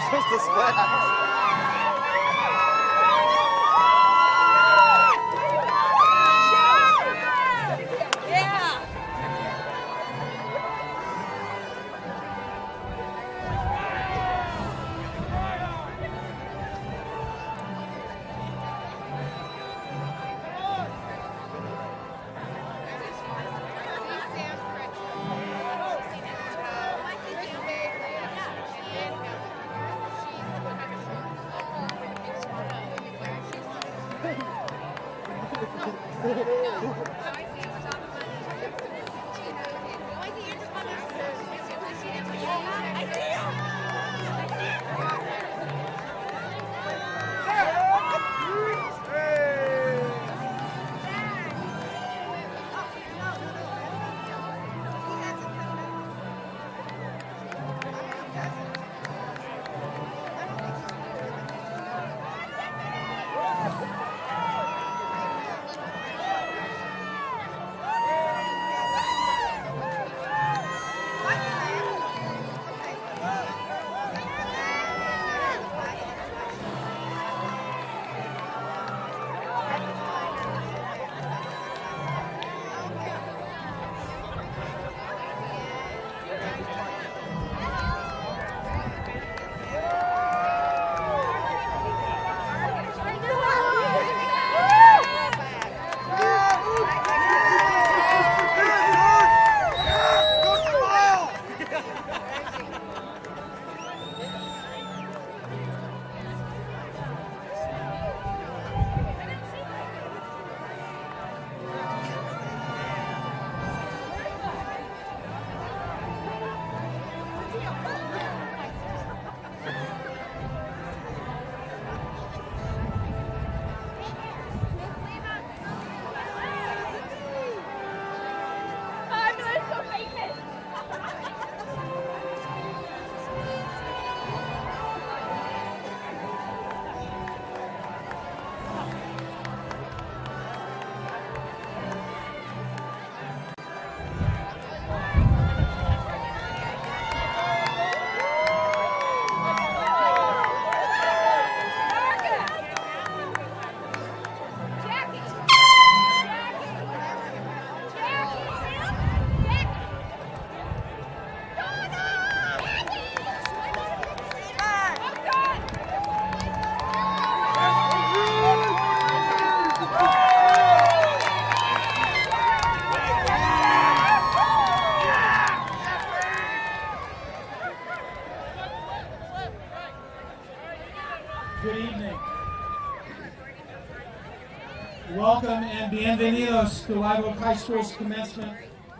supposed to splash. Good evening. Welcome and bienvenidos to Live Oak High School's commencement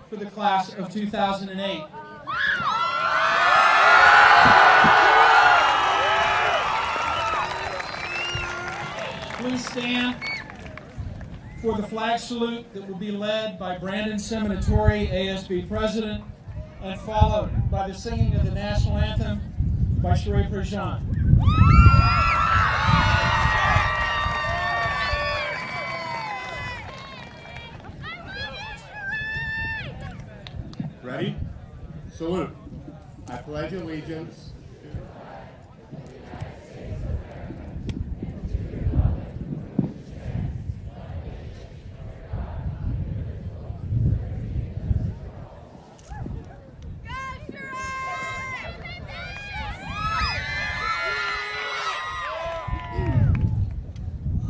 for the class of 2008. Please stand for the flag salute that will be led by Brandon Seminatori, ASB President, and followed by the singing of the national anthem by Sheree Prejean. Ready? Salute. I pledge allegiance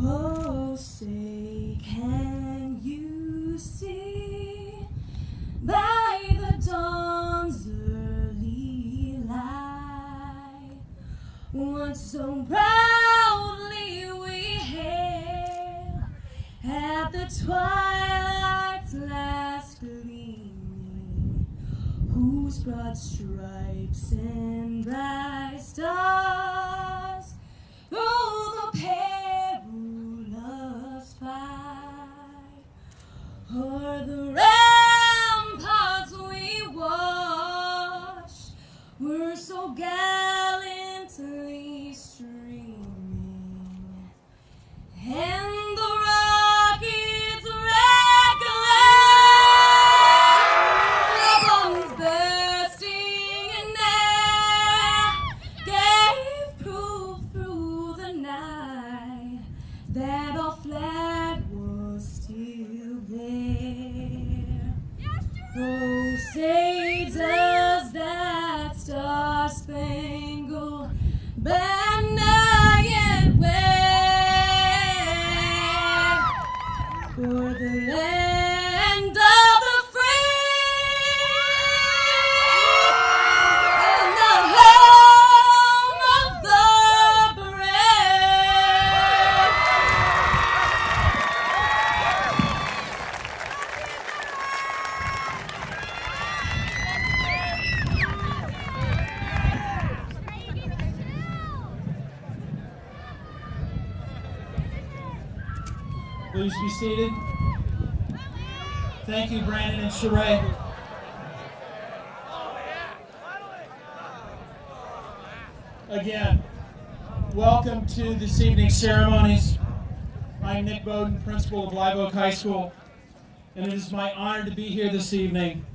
Oh, say, can you see by the dawn's early light what so proudly we hailed at the twilight's last gleaming, whose broad stripes and bright stars through the perilous fight o'er the ramparts we watched were so gallantly streaming, and the rockets' reckless bombs bursting in air gave Oh, say does that star-spangled banner yet wave for the land of the free and the home of the brave? Please be seated. Thank you, Brandon and Sheree. Again, welcome to this evening's ceremonies. I'm Nick Bowden, principal of Live Oak High School, and it is my honor to be here this evening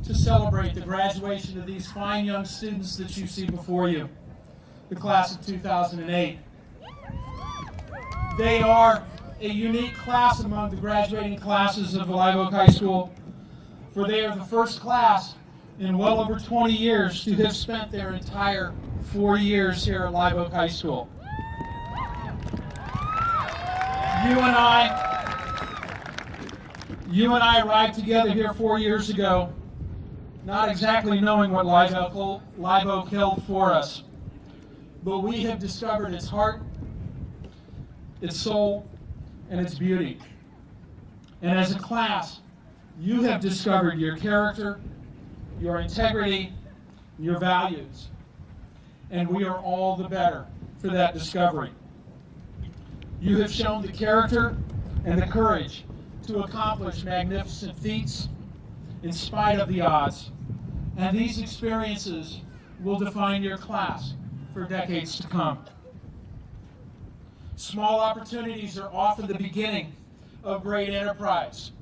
to celebrate the graduation of these fine young students that you see before you, the class of 2008. They are a unique class among the graduating classes of Live Oak High School, for they are the first class in well over 20 years to have spent their entire 4 years here at Live Oak High School. You and I arrived together here 4 years ago, not exactly knowing what Live Oak held for us, but we have discovered its heart, its soul, and its beauty. And as a class, you have discovered your character, your integrity, your values. And we are all the better for that discovery. You have shown the character and the courage to accomplish magnificent feats in spite of the odds. And these experiences will define your class for decades to come. Small opportunities are often the beginning of great enterprise.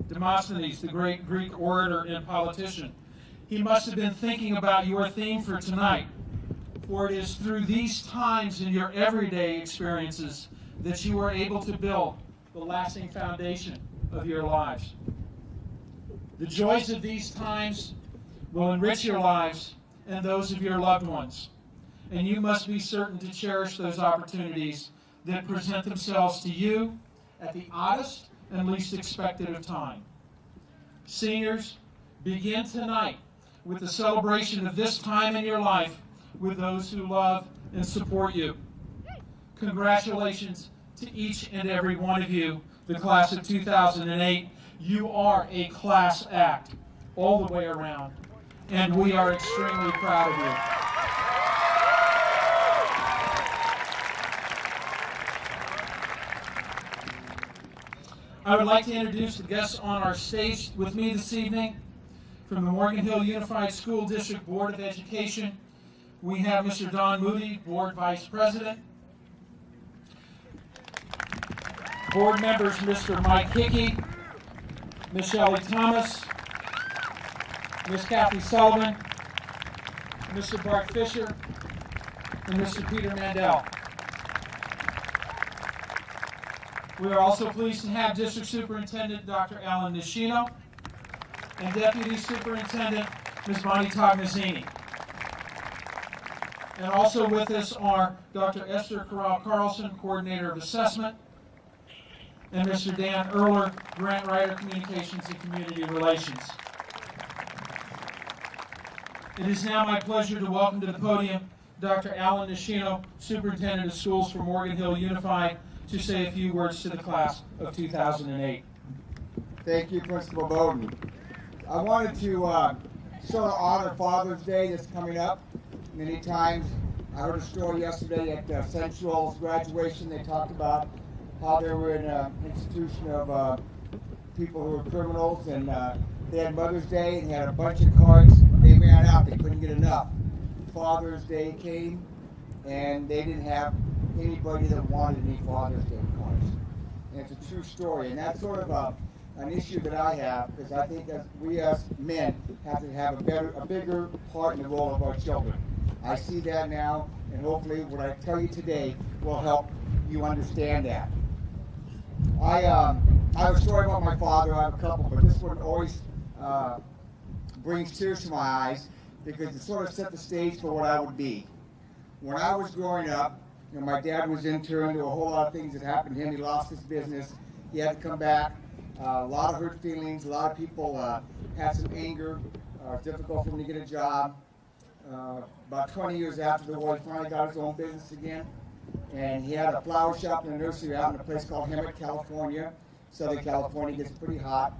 Demosthenes, the great Greek orator and politician, he must have been thinking about your theme for tonight, for it is through these times in your everyday experiences that you are able to build the lasting foundation of your lives. The joys of these times will enrich your lives and those of your loved ones, and you must be certain to cherish those opportunities that present themselves to you at the oddest and least expected of time. Seniors, begin tonight with the celebration of this time in your life with those who love and support you. Congratulations to each and every one of you, the class of 2008. You are a class act all the way around, and we are extremely proud of you. I would like to introduce the guests on our stage with me this evening. From the Morgan Hill Unified School District Board of Education, we have Mr. Don Moody, Board Vice President. Board members Mr. Mike Hickey, Ms. Shelley Thomas, Ms. Kathy Sullivan, Mr. Bart Fisher, and Mr. Peter Mandel. We are also pleased to have District Superintendent Dr. Alan Nishino and Deputy Superintendent Ms. Bonnie Tognazzini. And also with us are Dr. Esther Carlson, Coordinator of Assessment, and Mr. Dan Erler, Grant Writer, Communications and Community Relations. It is now my pleasure to welcome to the podium Dr. Alan Nishino, Superintendent of Schools for Morgan Hill Unified, to say a few words to the class of 2008. Thank you, Principal Bowden. I wanted to sort of honor Father's Day that's coming up. Many times, I heard a story yesterday at Central's graduation. They talked about how they were in an institution of people who were criminals, and they had Mother's Day and they had a bunch of cards. They ran out. They couldn't get enough. Father's Day came, and they didn't have anybody that wanted any Father's Day cards. And it's a true story, and that's sort of an issue that I have, because I think that we as men have to have a bigger part in the role of our children. I see that now, and hopefully what I tell you today will help you understand that. I have a story about my father. I have a couple, but this one always brings tears to my eyes because it sort of set the stage for what I would be. When I was growing up, my dad was interned. There were a whole lot of things that happened to him. He lost his business. He had to come back. A lot of hurt feelings. A lot of people had some anger. It was difficult for him to get a job. About 20 years after the war, he finally got his own business again. And he had a flower shop and a nursery out in a place called MHAT, California. Southern California gets pretty hot.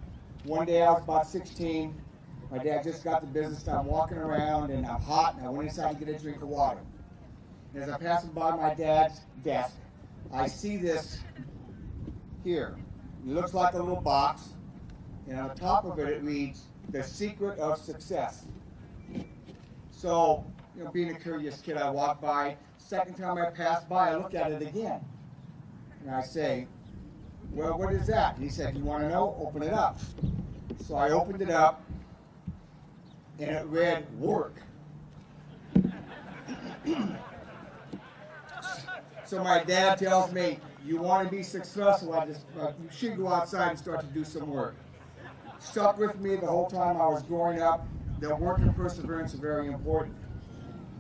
One day I was about 16. My dad just got the business. I'm walking around and I'm hot, and I went inside to get a drink of water. And as I'm passing by my dad's desk, I see this here. It looks like a little box, and on the top of it, it reads, "The Secret of Success." So, being a curious kid, I walk by. Second time I pass by, I look at it again. And I say, "Well, what is that?" And he said, "You want to know? Open it up." So I opened it up, and it read, "Work." So my dad tells me, "You want to be successful, you should go outside and start to do some work." Stuck with me the whole time I was growing up. That work and perseverance are very important.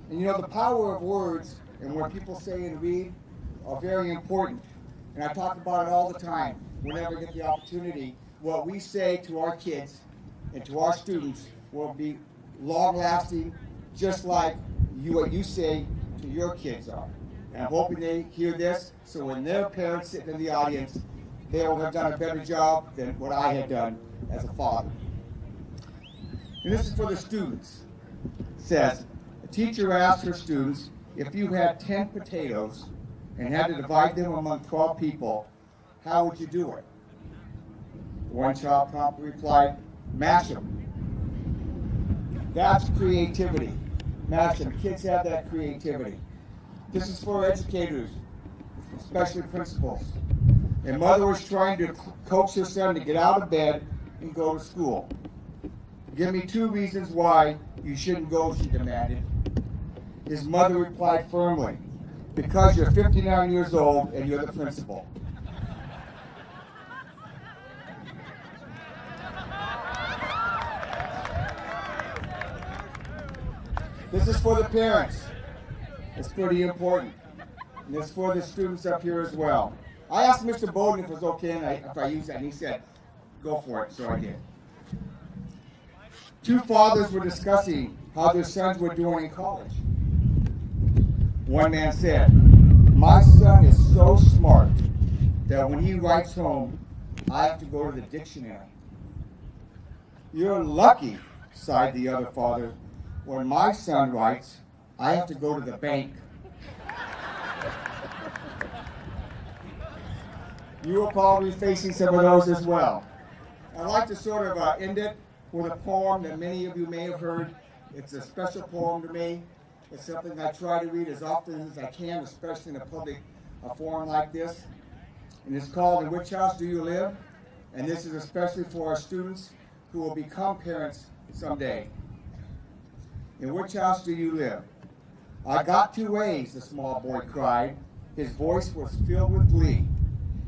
And the power of words and what people say and read are very important. And I talk about it all the time whenever I get the opportunity. What we say to our kids and to our students will be long-lasting, just like what you say to your kids are. And I'm hoping they hear this, so when their parents sitting in the audience, they will have done a better job than what I had done as a father. And this is for the students. It says, a teacher asked her students, if you had 10 potatoes and had to divide them among 12 people, how would you do it? One child promptly replied, mash them. That's creativity. Mash them. Kids have that creativity. This is for educators, especially principals. A mother was trying to coax her son to get out of bed and go to school. Give me 2 reasons why you shouldn't go, she demanded. His mother replied firmly, because you're 59 years old and you're the principal. This is for the parents. It's pretty important. And it's for the students up here as well. I asked Mr. Bowden if it was okay if I use that, and he said, go for it, so I did. 2 fathers were discussing how their sons were doing in college. One man said, my son is so smart that when he writes home, I have to go to the dictionary. You're lucky, sighed the other father. When my son writes, I have to go to the bank. You will probably be facing some of those as well. I'd like to sort of end it with a poem that many of you may have heard. It's a special poem to me. It's something I try to read as often as I can, especially in a public forum like this. And it's called In Which House Do You Live? And this is especially for our students who will become parents someday. In which house do you live? I got 2 A's, the small boy cried. His voice was filled with glee.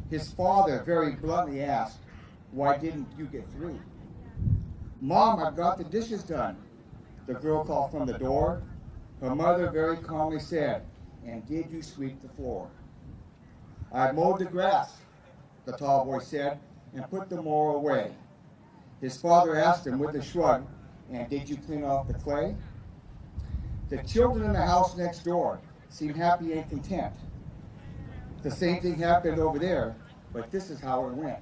His father very bluntly asked, why didn't you get 3? Mom, I've got the dishes done, the girl called from the door. Her mother very calmly said, and did you sweep the floor? I mowed the grass, the tall boy said, and put the mower away. His father asked him with a shrug, and did you clean off the clay? The children in the house next door seemed happy and content. The same thing happened over there, but this is how it went.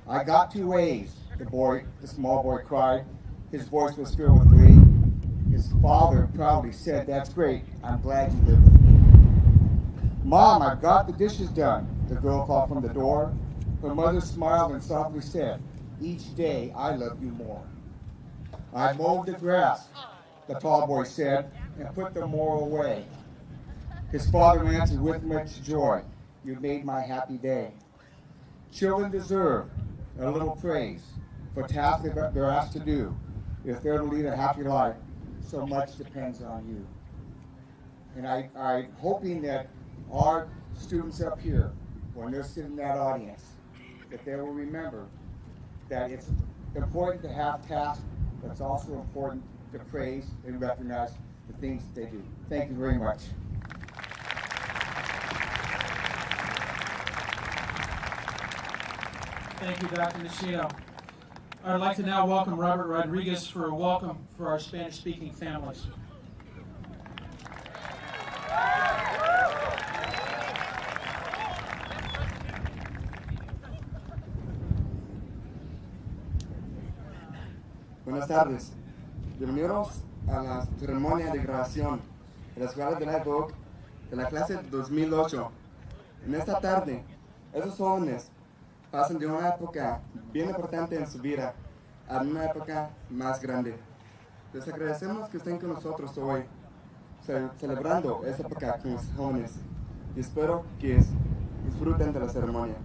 I got 2 A's, the small boy cried. His voice was filled with glee. His father proudly said, that's great, I'm glad you live with me. Mom, I've got the dishes done, the girl called from the door. Her mother smiled and softly said, each day I love you more. I mowed the grass, the tall boy said, and put the mower away. His father answered with much joy, you made my happy day. Children deserve a little praise for tasks they're asked to do. If they're to lead a happy life, so much depends on you. And I'm hoping that our students up here, when they're sitting in that audience, that they will remember that it's important to have tasks but it's also important to praise and recognize the things that they do. Thank you very much. Thank you, Dr. Nishino. I'd like to now welcome Robert Rodriguez for a welcome for our Spanish-speaking families. Buenas tardes. Bienvenidos a la ceremonia de graduación de la Escuela de Live Oak de la clase 2008. En esta tarde, esos jóvenes pasan de una época bien importante en su vida a una época más grande. Les agradecemos que estén con nosotros hoy, celebrando esta época con los jóvenes, y espero que disfruten de la ceremonia.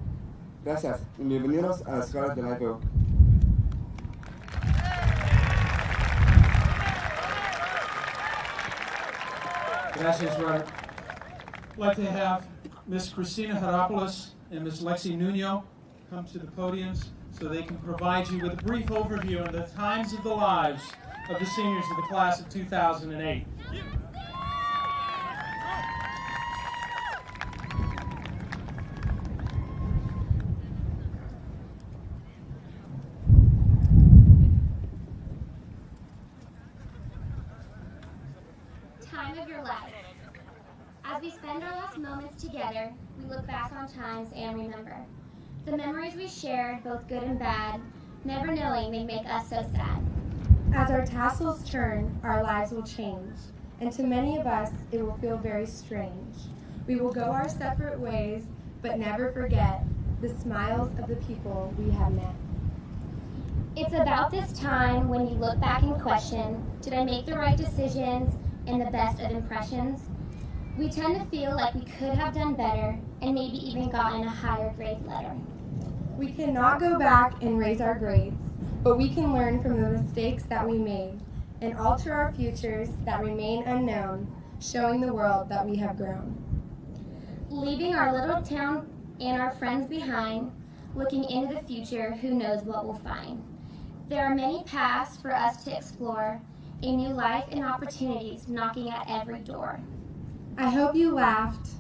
Gracias y bienvenidos a la Escuela de Live Oak. Gracias, Robert. I'd like to have Ms. Cristina Haropoulos and Ms. Lexi Nuno come to the podiums so they can provide you with a brief overview of the times of the lives of the seniors of the class of 2008. Time of your life. As we spend our last moments together, we look back on times and remember the memories we shared, both good and bad, never knowing they make us so sad. As our tassels turn, our lives will change, and to many of us, it will feel very strange. We will go our separate ways, but never forget the smiles of the people we have met. It's about this time when you look back and question, did I make the right decisions and the best of impressions? We tend to feel like we could have done better and maybe even gotten a higher grade letter. We cannot go back and raise our grades, but we can learn from the mistakes that we made and alter our futures that remain unknown, showing the world that we have grown. Leaving our little town and our friends behind, looking into the future, who knows what we'll find. There are many paths for us to explore, a new life and opportunities knocking at every door. I hope you laughed.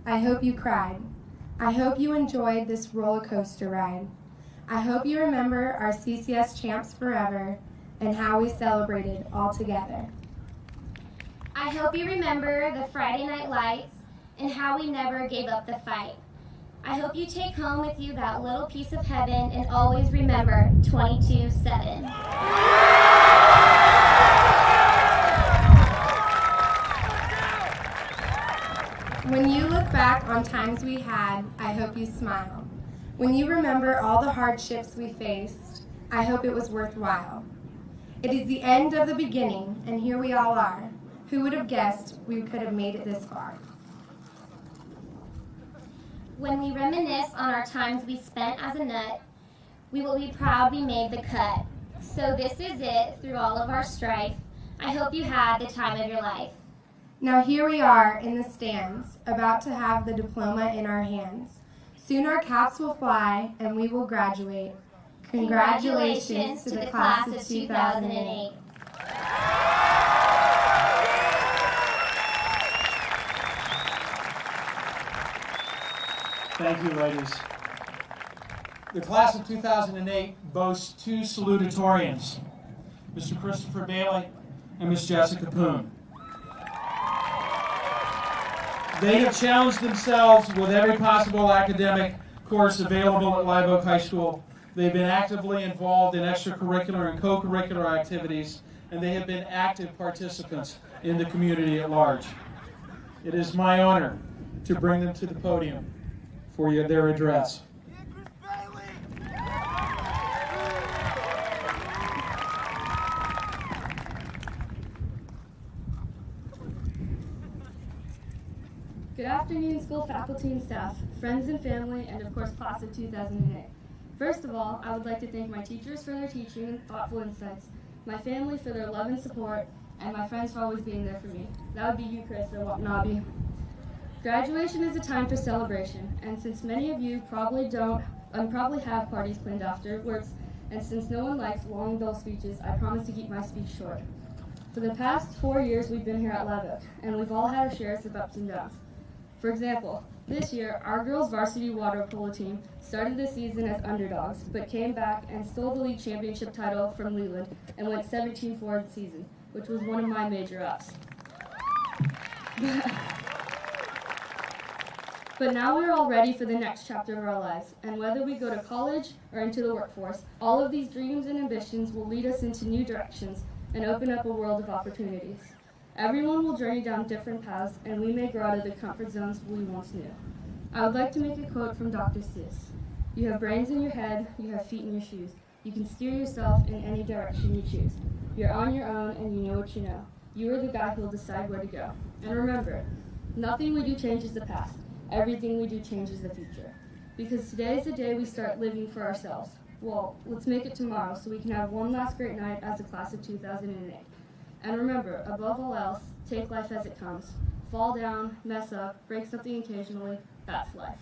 I hope you cried. I hope you enjoyed this roller coaster ride. I hope you remember our CCS champs forever and how we celebrated all together. I hope you remember the Friday night lights and how we never gave up the fight. I hope you take home with you that little piece of heaven and always remember 22-7. When you look back on times we had, I hope you smile. When you remember all the hardships we faced, I hope it was worthwhile. It is the end of the beginning, and here we all are. Who would have guessed we could have made it this far? When we reminisce on our times we spent as a nut, we will be proud we made the cut. So this is it through all of our strife. I hope you had the time of your life. Now here we are in the stands, about to have the diploma in our hands. Soon our caps will fly and we will graduate. Congratulations to the class of 2008. Thank you, ladies. The class of 2008 boasts two salutatorians, Mr. Christopher Bailey and Ms. Jessica Poon. They have challenged themselves with every possible academic course available at Live Oak High School. They've been actively involved in extracurricular and co-curricular activities, and they have been active participants in the community at large. It is my honor to bring them to the podium for their address. Good afternoon, school faculty and staff, friends and family, and of course, class of 2008. First of all, I would like to thank my teachers for their teaching and thoughtful insights, my family for their love and support, and my friends for always being there for me. That would be you, Chris, or Watanabe. Graduation is a time for celebration, and since many of you probably have parties planned afterwards, and since no one likes long, dull speeches, I promise to keep my speech short. For the past 4 years, we've been here at Live Oak, and we've all had our shares of ups and downs. For example, this year, our girls' varsity water polo team started the season as underdogs, but came back and stole the league championship title from Leland and went 17-4 the season, which was one of my major ups. But now we're all ready for the next chapter of our lives, and whether we go to college or into the workforce, all of these dreams and ambitions will lead us into new directions and open up a world of opportunities. Everyone will journey down different paths, and we may grow out of the comfort zones we once knew. I would like to make a quote from Dr. Seuss. You have brains in your head, you have feet in your shoes. You can steer yourself in any direction you choose. You're on your own, and you know what you know. You are the guy who will decide where to go. And remember, nothing we do changes the past. Everything we do changes the future. Because today is the day we start living for ourselves. Well, let's make it tomorrow so we can have one last great night as the class of 2008. And remember, above all else, take life as it comes. Fall down, mess up, break something occasionally, that's life.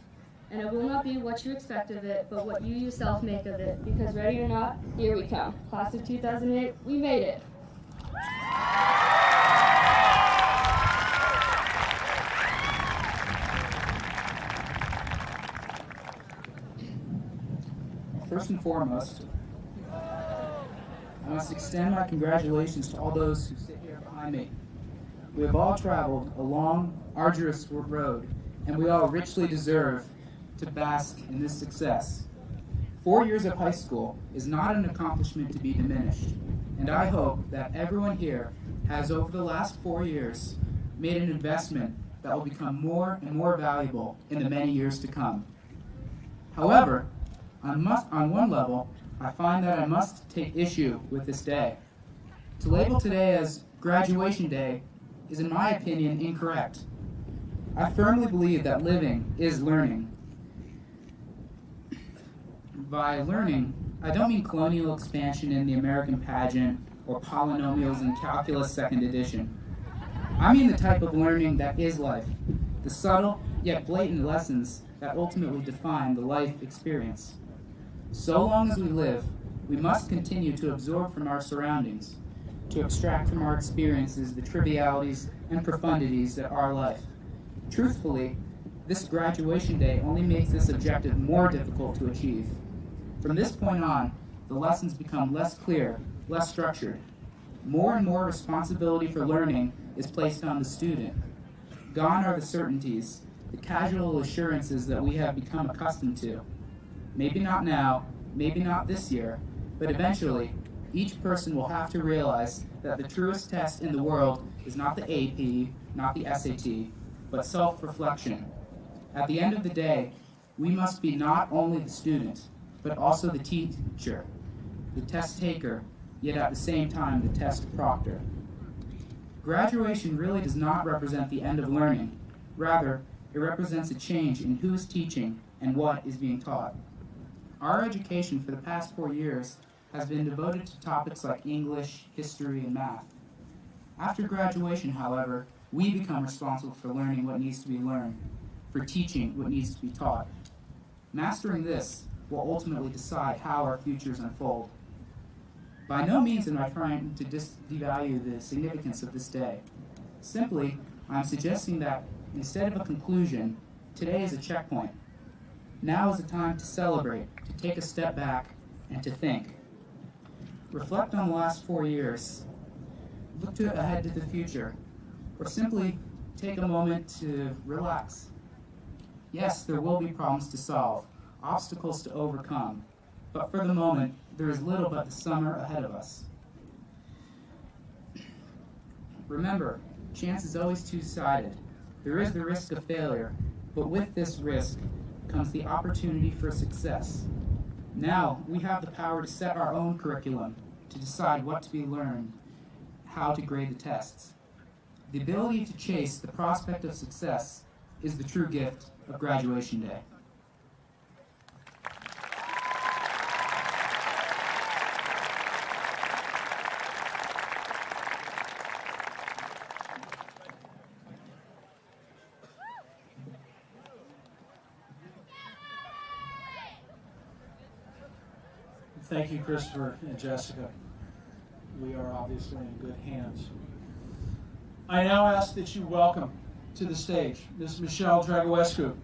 And it will not be what you expect of it, but what you yourself make of it. Because ready or not, here we come. Class of 2008, we made it. First and foremost, I must extend my congratulations to all those who sit here behind me. We have all traveled a long, arduous road, and we all richly deserve to bask in this success. 4 years of high school is not an accomplishment to be diminished, and I hope that everyone here has, over the last 4 years, made an investment that will become more and more valuable in the many years to come. However, on one level, I find that I must take issue with this day. To label today as graduation day is, in my opinion, incorrect. I firmly believe that living is learning. By learning, I don't mean colonial expansion in the American pageant or polynomials in calculus second edition. I mean the type of learning that is life, the subtle yet blatant lessons that ultimately define the life experience. So long as we live, we must continue to absorb from our surroundings, to extract from our experiences the trivialities and profundities that are life. Truthfully, this graduation day only makes this objective more difficult to achieve. From this point on, the lessons become less clear, less structured. More and more responsibility for learning is placed on the student. Gone are the certainties, the casual assurances that we have become accustomed to. Maybe not now, maybe not this year, but eventually, each person will have to realize that the truest test in the world is not the AP, not the SAT, but self-reflection. At the end of the day, we must be not only the student, but also the teacher, the test taker, yet at the same time the test proctor. Graduation really does not represent the end of learning. Rather, it represents a change in who is teaching and what is being taught. Our education for the past 4 years has been devoted to topics like English, history, and math. After graduation, however, we become responsible for learning what needs to be learned, for teaching what needs to be taught. Mastering this will ultimately decide how our futures unfold. By no means am I trying to devalue the significance of this day. Simply, I'm suggesting that instead of a conclusion, today is a checkpoint. Now is the time to celebrate, to take a step back, and to think. Reflect on the last 4 years. Look ahead to the future. Or simply take a moment to relax. Yes, there will be problems to solve, obstacles to overcome. But for the moment, there is little but the summer ahead of us. Remember, chance is always two-sided. There is the risk of failure, but with this risk comes the opportunity for success. Now, we have the power to set our own curriculum, to decide what to be learned, how to grade the tests. The ability to chase the prospect of success is the true gift of graduation day. Thank you, Christopher and Jessica. We are obviously in good hands. I now ask that you welcome to the stage Ms. Michelle Dragoescu.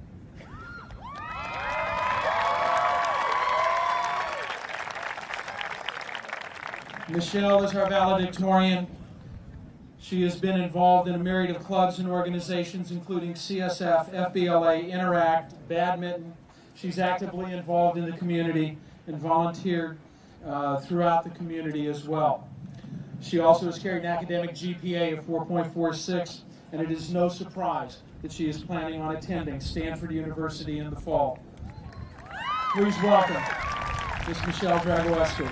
Michelle is our valedictorian. She has been involved in a myriad of clubs and organizations, including CSF, FBLA, Interact, Badminton. She's actively involved in the community and volunteered throughout the community as well. She also has carried an academic GPA of 4.46, and it is no surprise that she is planning on attending Stanford University in the fall. Please welcome Ms. Michelle Dragoescu.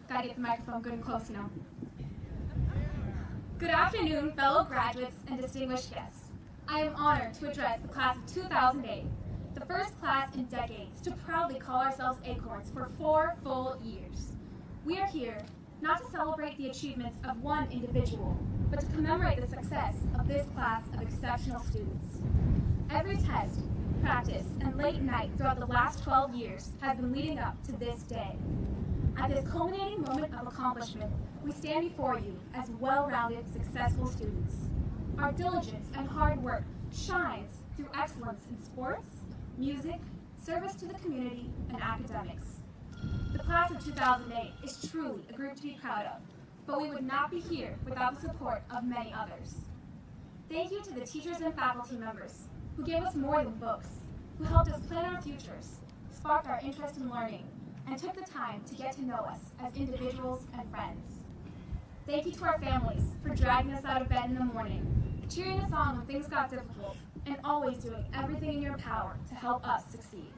Gotta get the microphone good and close now. Good afternoon, fellow graduates and distinguished guests. I am honored to address the class of 2008, the first class in decades to proudly call ourselves Acorns for 4 full years. We are here not to celebrate the achievements of one individual, but to commemorate the success of this class of exceptional students. Every test, practice, and late night throughout the last 12 years has been leading up to this day. At this culminating moment of accomplishment, we stand before you as well-rounded, successful students. Our diligence and hard work shines through excellence in sports, music, service to the community, and academics. The class of 2008 is truly a group to be proud of, but we would not be here without the support of many others. Thank you to the teachers and faculty members who gave us more than books, who helped us plan our futures, sparked our interest in learning, and took the time to get to know us as individuals and friends. Thank you to our families for dragging us out of bed in the morning, cheering us on when things got difficult, and always doing everything in your power to help us succeed.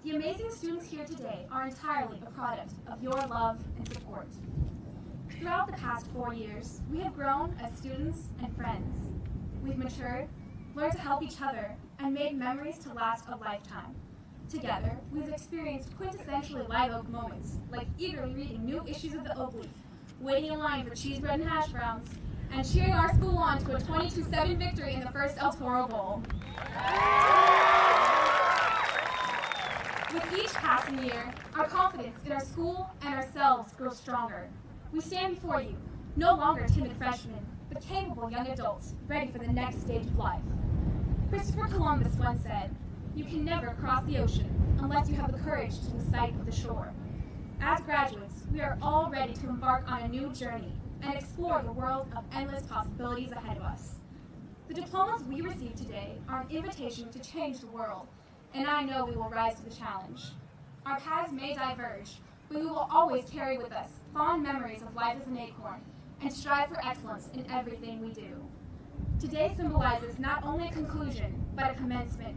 The amazing students here today are entirely a product of your love and support. Throughout the past 4 years, we have grown as students and friends. We've matured, learned to help each other, and made memories to last a lifetime. Together, we've experienced quintessentially Live Oak moments, like eagerly reading new issues of the Oak Leaf, waiting in line for cheese bread and hash browns, and cheering our school on to a 22-7 victory in the first El Toro Bowl. With each passing year, our confidence in our school and ourselves grows stronger. We stand before you, no longer timid freshmen, but capable young adults ready for the next stage of life. Christopher Columbus once said, "You can never cross the ocean unless you have the courage to lose sight of the shore." As graduates, we are all ready to embark on a new journey and explore the world of endless possibilities ahead of us. The diplomas we receive today are an invitation to change the world, and I know we will rise to the challenge. Our paths may diverge, but we will always carry with us fond memories of life as an acorn and strive for excellence in everything we do. Today symbolizes not only a conclusion, but a commencement.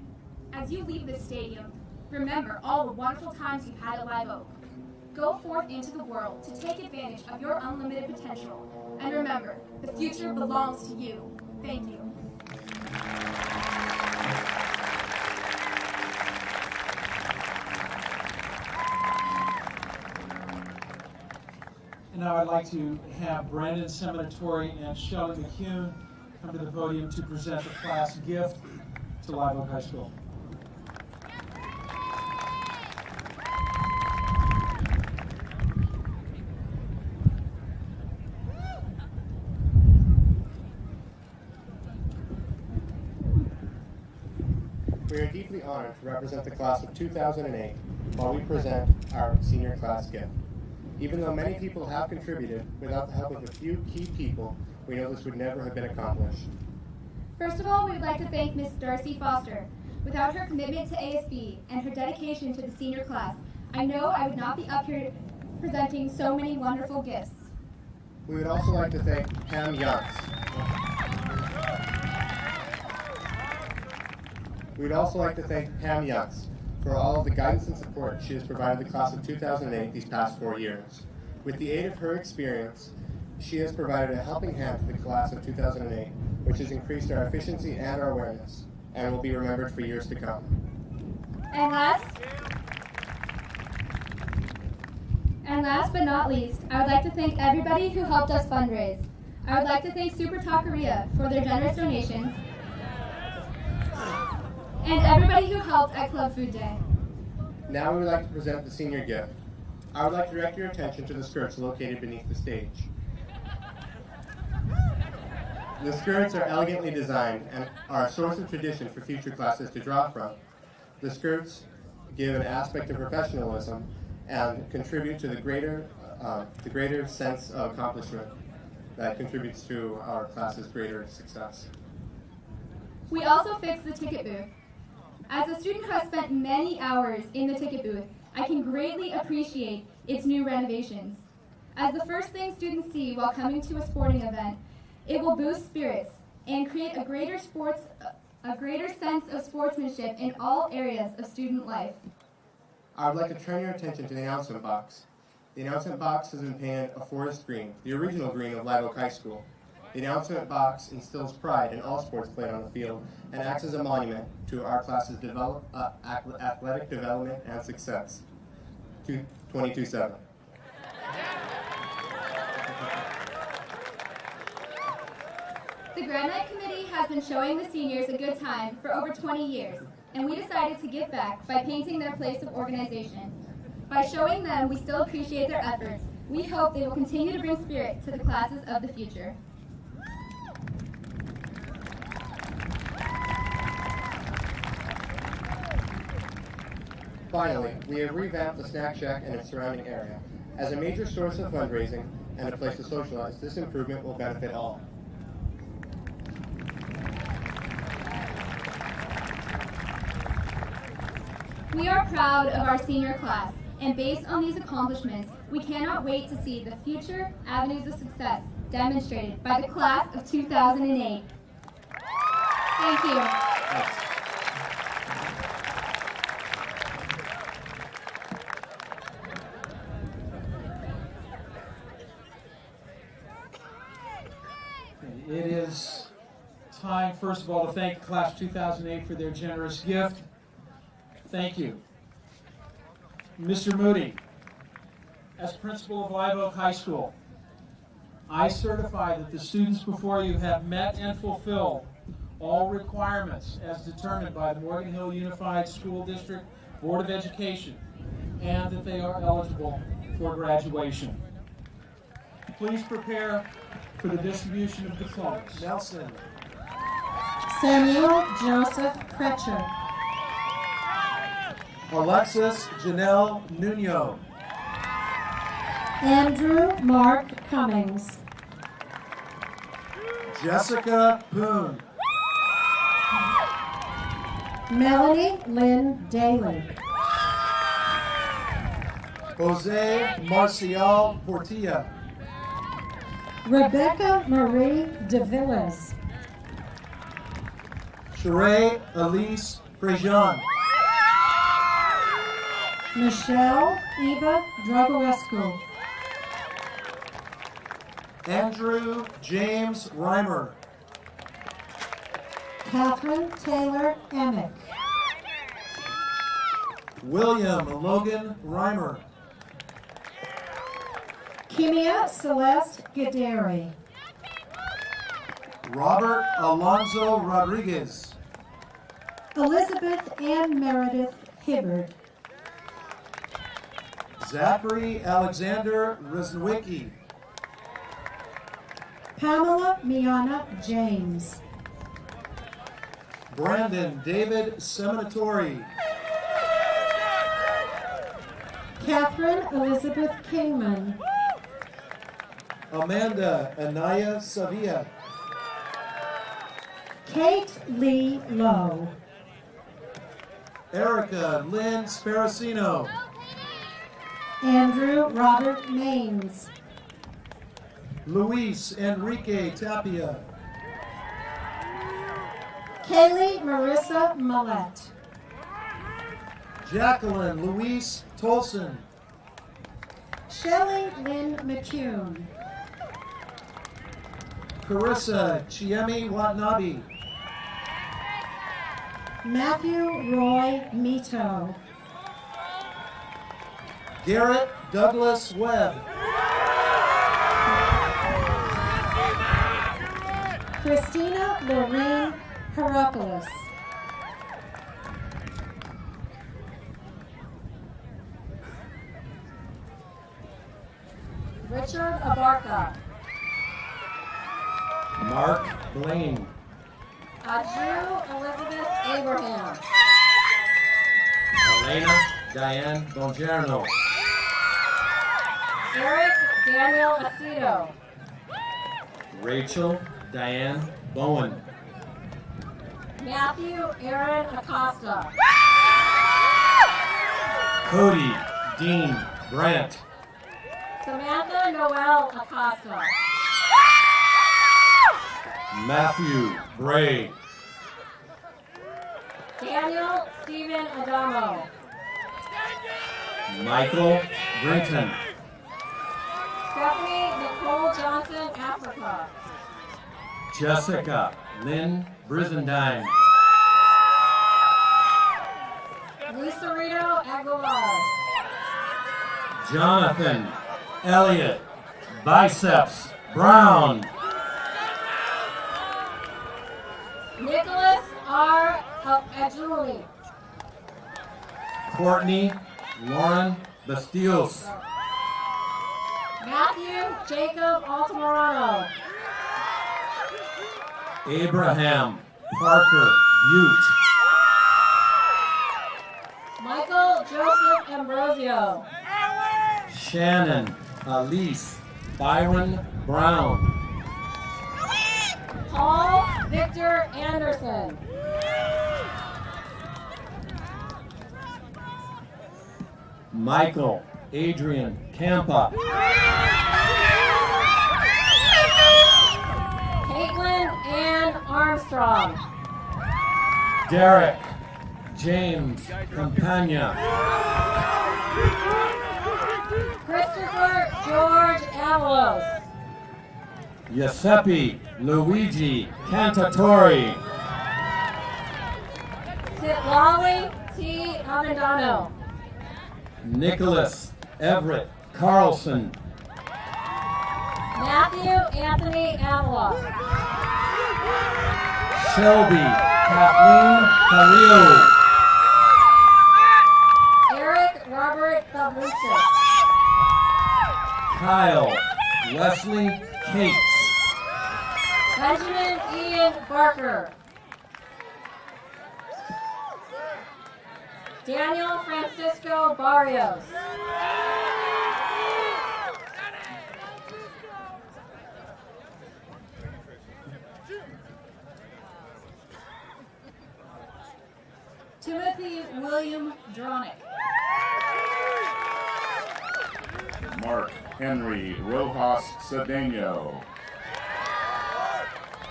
As you leave this stadium, remember all the wonderful times you've had at Live Oak. Go forth into the world to take advantage of your unlimited potential. And remember, the future belongs to you. Thank you. And now I'd like to have Brandon Seminatori and Shelley McCune come to the podium to present the class gift to Live Oak High School. We are deeply honored to represent the class of 2008 while we present our senior class gift. Even though many people have contributed, without the help of a few key people, we know this would never have been accomplished. First of all, we would like to thank Ms. Darcy Foster. Without her commitment to ASB and her dedication to the senior class, I know I would not be up here presenting so many wonderful gifts. We would also like to thank Pam Youngs. We would also like to thank Pam Youngs for all of the guidance and support she has provided the class of 2008 these past 4 years. With the aid of her experience, she has provided a helping hand to the class of 2008, which has increased our efficiency and our awareness, and will be remembered for years to come. And last but not least, I would like to thank everybody who helped us fundraise. I would like to thank Super Taqueria for their generous donations and everybody who helped at Club Food Day. Now we would like to present the senior gift. I would like to direct your attention to the skirts located beneath the stage. The skirts are elegantly designed and are a source of tradition for future classes to draw from. The skirts give an aspect of professionalism and contribute to the greater sense of accomplishment that contributes to our class's greater success. We also fixed the ticket booth. As a student who has spent many hours in the ticket booth, I can greatly appreciate its new renovations. As the first thing students see while coming to a sporting event, it will boost spirits and create a greater sense of sportsmanship in all areas of student life. I would like to turn your attention to the announcement box. The announcement box has been painted a forest green, the original green of Live Oak High School. The announcement box instills pride in all sports played on the field and acts as a monument to our class's athletic development and success. 22-7. The Grad Night Committee has been showing the seniors a good time for over 20 years, and we decided to give back by painting their place of organization. By showing them we still appreciate their efforts, we hope they will continue to bring spirit to the classes of the future. Finally, we have revamped the snack shack and its surrounding area. As a major source of fundraising and a place to socialize, this improvement will benefit all. We are proud of our senior class, and based on these accomplishments, we cannot wait to see the future avenues of success demonstrated by the class of 2008. Thank you. It is time, first of all, to thank the class of 2008 for their generous gift. Thank you. Mr. Moody, as principal of Live Oak High School, I certify that the students before you have met and fulfilled all requirements as determined by the Morgan Hill Unified School District Board of Education, and that they are eligible for graduation. Please prepare for the distribution of diplomas. Nelson. Samuel Joseph Kretcher. Alexis Janelle Nuno. Andrew Mark Cummings. Jessica Poon. Melanie Lynn Daly. Jose Marcial Portilla. Rebecca Marie DeVillas. Sheree Elise Prejean. Michelle Eva Dragoescu. Andrew James Reimer. Catherine Taylor Emick. William Logan Reimer. Kimia Celeste Gaderi. Robert Alonzo Rodriguez. Elizabeth Ann Meredith Hibbard. Zachary Alexander Riznicki. Pamela Miana James. Brandon David Seminatori. Catherine Elizabeth Kingman. Amanda Anaya Sevilla. Kate Lee Lowe. Erica Lynn Sparacino. Andrew Robert Maines. Luis Enrique Tapia. Kaylee Marissa Millette. Jacqueline Louise Tolson. Shelley Lynn McCune. Carissa Chiemi Watanabe. Matthew Roy Mito. Garrett Douglas Webb. Christina Lorene Heropoulos. Richard Abarca. Mark Blaine. Adru Elizabeth Abraham. Elena Diane Bongiorno. Eric Daniel Aceto. Rachel Diane Bowen. Matthew Aaron Acosta. Cody Dean Brandt. Samantha Noel Acosta. Matthew Bray. Daniel Stephen Adamo. Michael Brinton. Stephanie Nicole Johnson, Africa. Jessica Lynn Brizendine. Lucerito Aguilar. Jonathan Elliott Biceps Brown. Nicholas R. Ajuli. Courtney Lauren Bastios. Matthew Jacob Altamirano. Abraham Parker Butte. Michael Joseph Ambrosio. Shannon Elise Byron Brown. Paul Victor Anderson. Michael Adrian Campa. Caitlin Ann Armstrong. Derek James Campagna. Christopher George Avalos. Giuseppe Luigi Cantatori. Titlali T. Avendano. Nicholas Everett Carlson. Matthew Anthony Avila. Shelby Kathleen Carrillo. Eric Robert Fabricio. Kyle Wesley Cates. Benjamin Ian Barker. Daniel Francisco Barrios. Timothy William Dronick. Mark Henry Rojas Cedeno.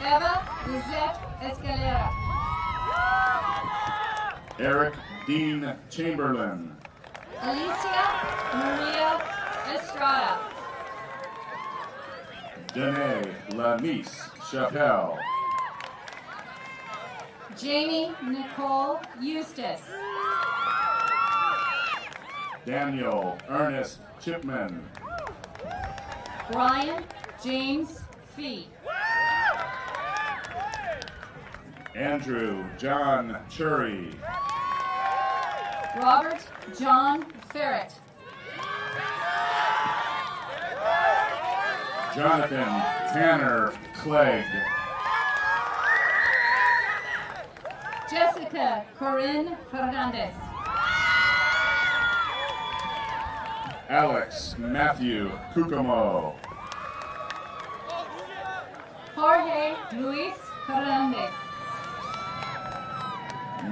Eva Lizette Escalera. Eric Dean Chamberlain. Alicia Maria Estrada. Danae Lanice Chappelle. Jamie Nicole Eustace. Daniel Ernest Chipman. Brian James Fee. Andrew John Chury. Robert John Ferret. Jonathan Tanner Clegg. Jessica Corinne Fernandez. Alex Matthew Cucamo. Jorge Luis Fernandez.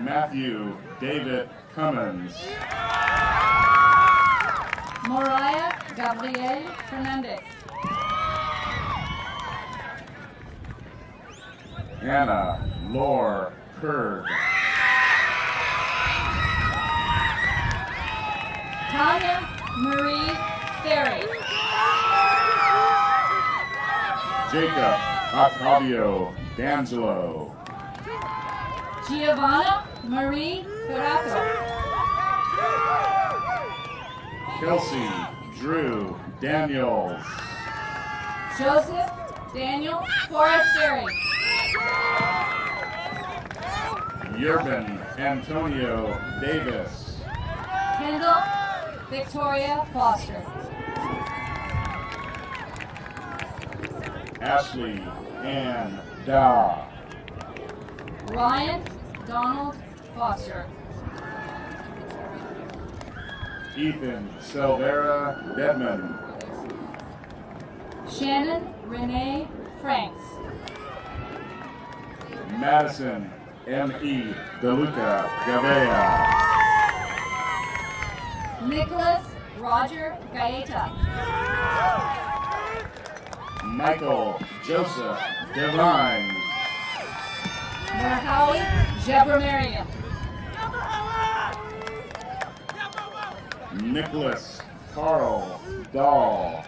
Matthew David Cummins. Mariah Gabriel Fernandez. Anna Lore Kurd. Tanya Marie Ferry. Jacob Octavio D'Angelo. Giovanna Marie Ferrato. Kelsey Drew Daniels. Joseph Daniel Forestieri. Yervin Antonio Davis. Kendall Victoria Foster. Ashley Ann Daw. Ryan Donald Foster. Ethan Silvera Dedman. Shannon Renee Franks. Madison M.E. DeLuca Gavea. Nicholas Roger Gaeta. Michael Joseph Devine. Marhawi Jebramarian. Nicholas Carl Dahl.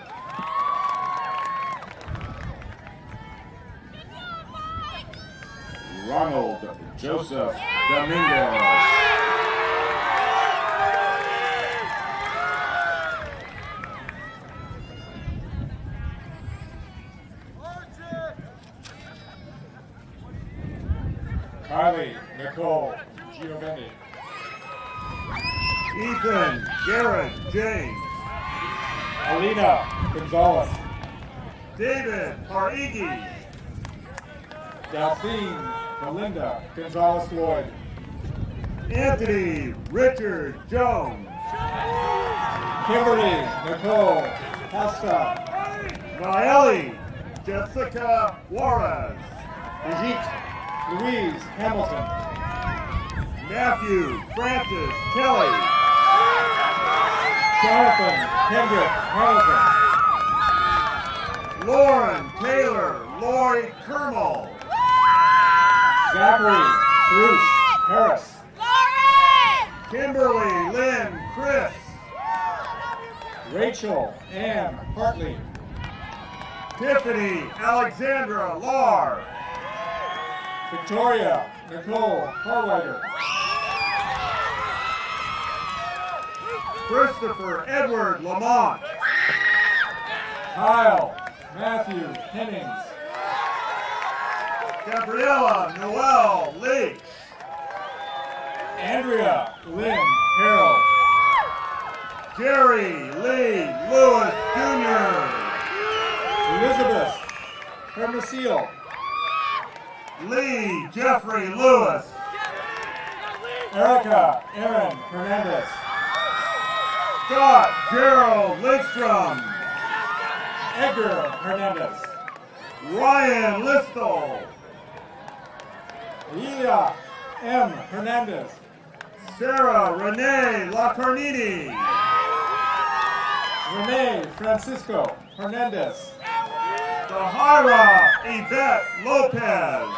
Ronald Joseph Dominguez. Kylie Nicole Giovanni. Ethan Garrett James. Alina Gonzalez. David Harigi. Delphine Melinda Gonzalez Lloyd. Anthony Richard Jones. Kimberly Nicole Costa. Naeli Jessica Juarez. Brigitte Louise Hamilton. Matthew Francis Kelly. Jonathan Kendrick Hamilton. Lauren Taylor Lloyd Kermel. Zachary Bruce Harris. Kimberly Lynn Chris. Rachel Ann Hartley. Tiffany Alexandra Lar. Victoria Nicole Harwider. Christopher Edward Lamont. Kyle Matthew Hennings. Gabriella Noel Leach. Andrea Lynn Harrell. Jerry Lee Lewis Jr. Elizabeth Hermosillo. Lee Jeffrey Lewis. Erica Aaron Hernandez. Scott Gerald Lindstrom. Edgar Hernandez. Ryan Listel. Elia M. Hernandez. Sarah Renee Lacarnini. Renee Francisco Hernandez. Sahara Yvette Lopez.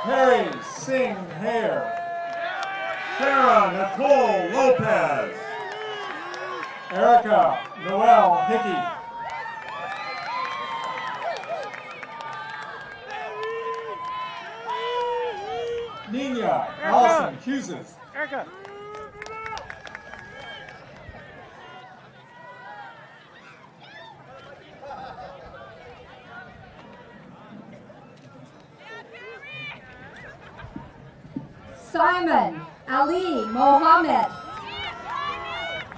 Harry Singh Hare. Sarah Nicole Lopez. Erica Noel Hickey. Nina Allison Hughes. Erica. Simon Ali Mohammed.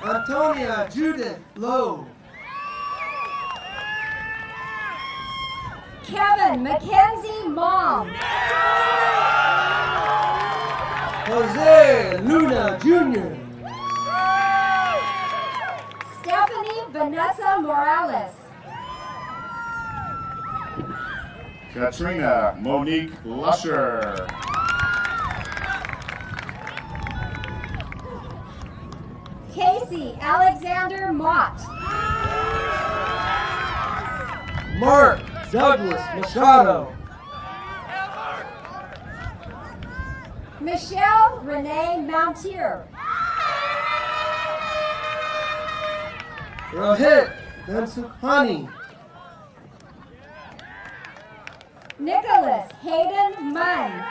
Antonia Judith Lowe. Kevin Mackenzie Mom. Jose Luna Jr. Stephanie Vanessa Morales. Katrina Monique Lusher. Casey Alexander Mott. Mark Douglas Machado. Michelle Renee Mountier. Rohit Bensukhani. Nicholas Hayden Munn.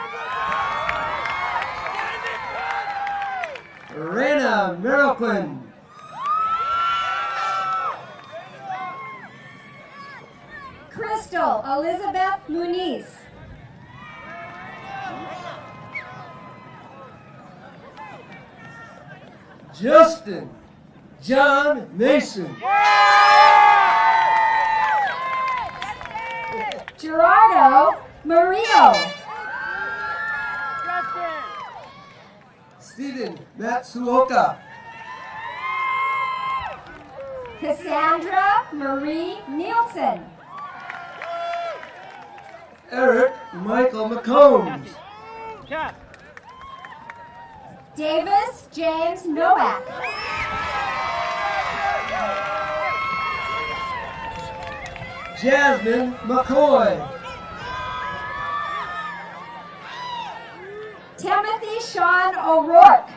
Rena Miraquin. Crystal Elizabeth Muniz. Justin John Mason. Gerardo Murillo. Stephen Matsuoka. Cassandra Marie Nielsen. Eric Michael McCombs. Davis James Nowak. Jasmine McCoy. Timothy Sean O'Rourke.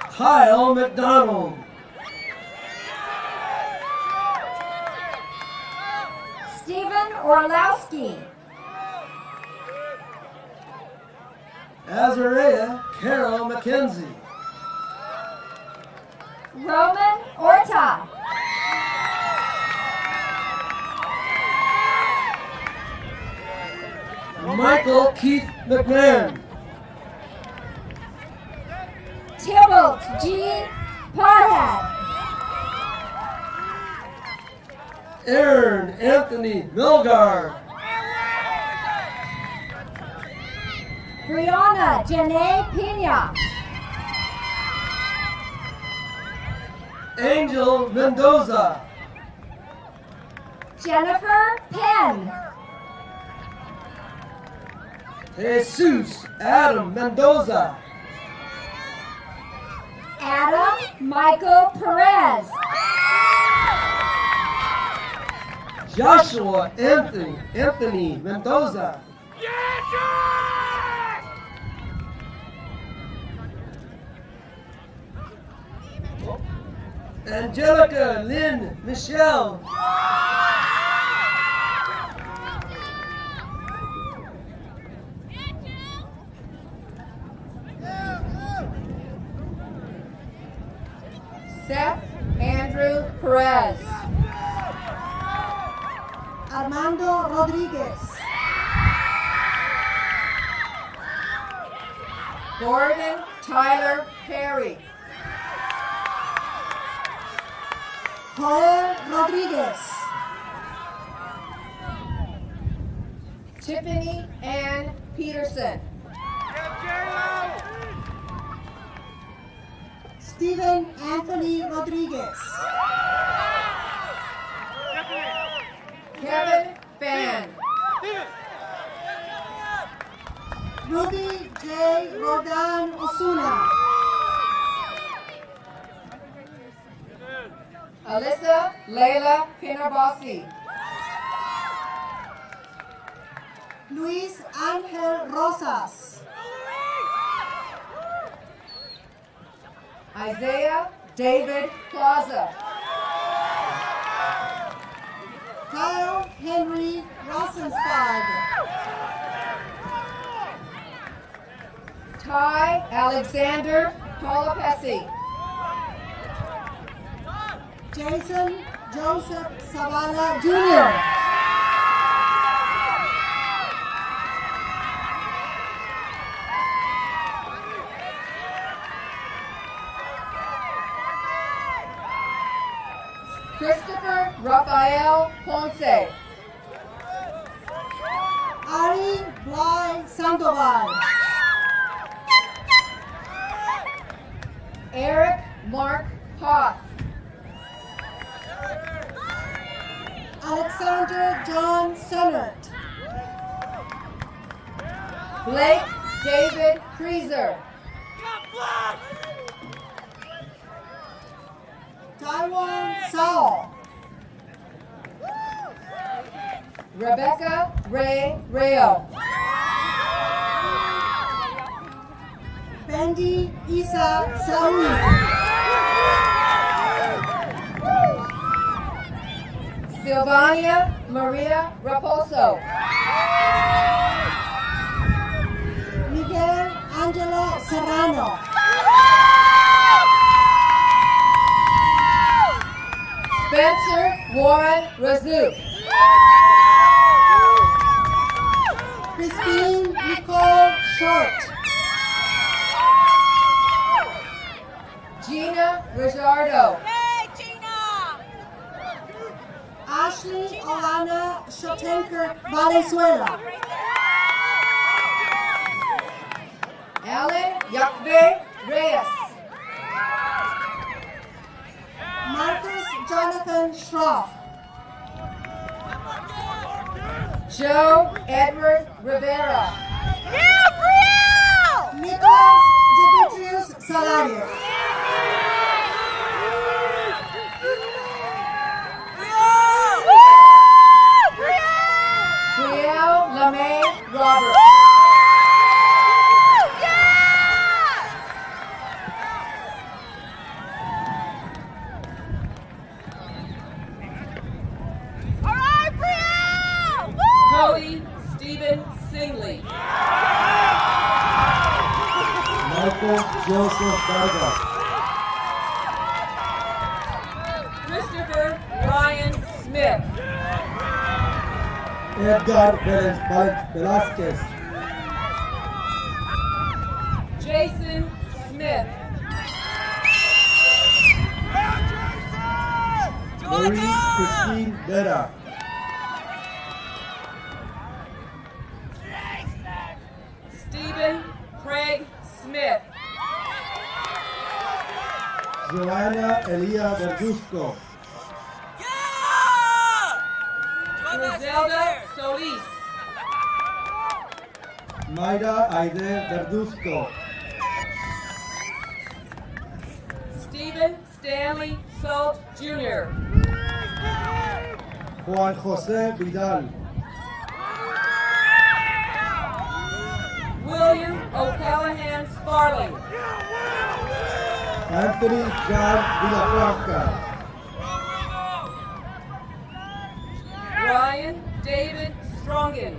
Kyle McDonald. Stephen Orlowski. Azariah Carol McKenzie. Roman Orta. Michael Keith McMahon. Tybalt G. Parhead. Aaron Anthony Milgar. Brianna Janae Pena. Angel Mendoza. Jennifer Penn. Jesus Adam Mendoza. Adam Michael Perez. Joshua Anthony Mendoza. Angelica Lynn Michelle. Seth Andrew Perez. Armando Rodriguez. Gordon Tyler Perry. Joel Rodriguez. Tiffany Ann Peterson. Stephen Anthony Rodriguez. Kevin Fan. Ruby J. Rodan Osuna. Alyssa Leila Pinabasi. Luis Angel Rosas. Isaiah David Plaza. Kyle Henry Rosenstad. Ty Alexander Colapesi. Jason Joseph Zavala Jr. Christopher Rafael Ponce. Ari Bly Sandoval. Eric Mark Hoth. Alexander John Sennert. Blake David Creaser. Taiwan Sao. Rebecca Ray Rayo. Bendy Isa Saoui. Sylvania Maria Raposo. Miguel Angelo Serrano. Spencer Warren Razook. Christine Nicole Short. Gina Rijardo. Ashley Alana Shotenker Valenzuela. Alan Yakbe Reyes. Marcus Jonathan Schroff. Joe Edward Rivera. Nicholas Demetrius Salario. Brielle LeMay Roberts. Cody Stephen Singley. Michael Joseph Vargas. Christopher Ryan Smith. Edgar Velasquez. Jason Smith. Marie Christine Vera. Stephen Craig Smith. Joanna Elia Verduzco. Griselda Solis. Mayra Aide Verduzco. Stephen Stanley Salt Jr. Juan José Vidal. William O'Callahan Sparling. Anthony John Villafranca. Ryan David Strongen.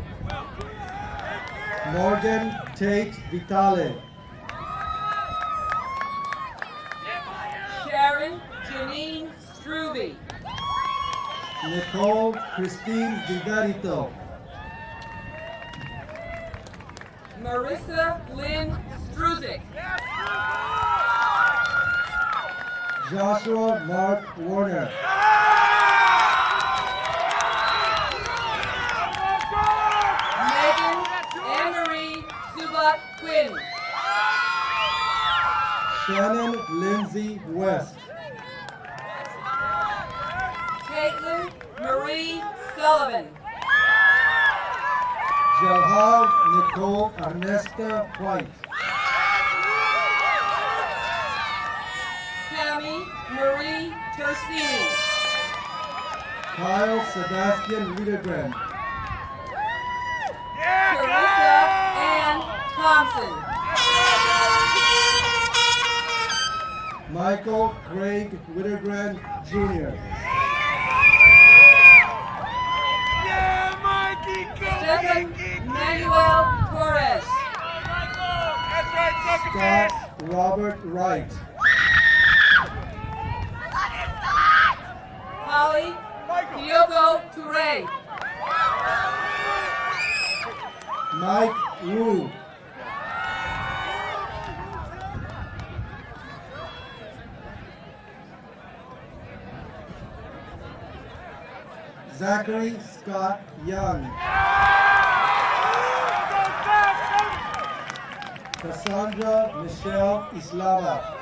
Morgan Tate Vitale. Sharon Janine Struve. Nicole Christine Vigarito. Marissa Lynn Struzik. Joshua Mark Warner. Megan Anne-Marie Subat Quinn. Shannon Lindsay West. Caitlin Marie Sullivan. Jalhal Nicole Ernesta White. Tammy Marie Tersini. Kyle Sebastian Liedergren. Carissa Ann Thompson. Michael Craig Widergren Jr. Stephen Manuel Torres. Scott Robert Wright. Holly Kyoko Toure. Mike Wu. Zachary Scott Young. Cassandra Michelle Islava.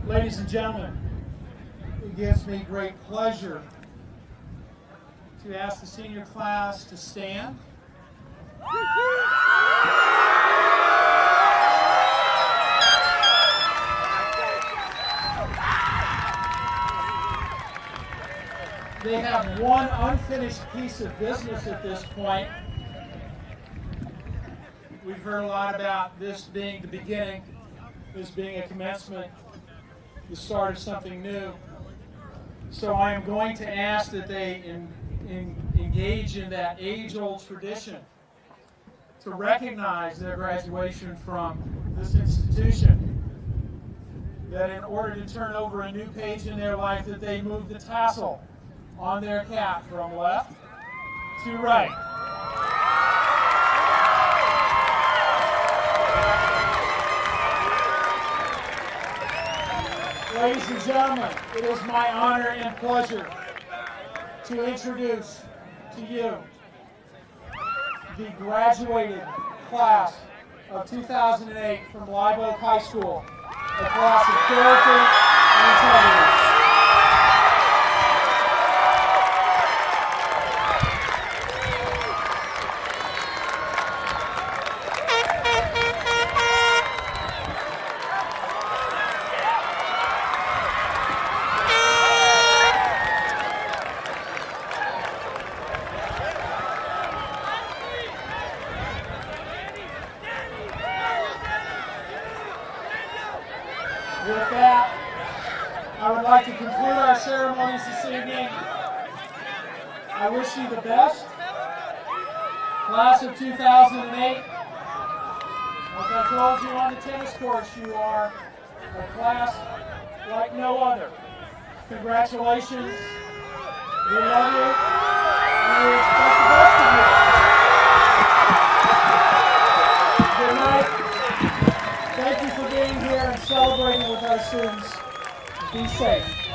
Ladies and gentlemen, it gives me great pleasure to ask the senior class to stand. They have one unfinished piece of business at this point. We've heard a lot about this being the beginning, this being a commencement, the start of something new. So I am going to ask that they engage in that age-old tradition to recognize their graduation from this institution. That in order to turn over a new page in their life, that they move the tassel on their cap from left to right. Ladies and gentlemen, it is my honor and pleasure to introduce to you the graduated class of 2008 from Live Oak High School, a class of character and integrity. With that, I would like to conclude our ceremonies this evening. I wish you the best. Class of 2008, like I told you on the tennis courts, you are a class like no other. Congratulations. We love you, and we expect the best of you. Good night. Thank you for being here and celebrating with our students. Be safe.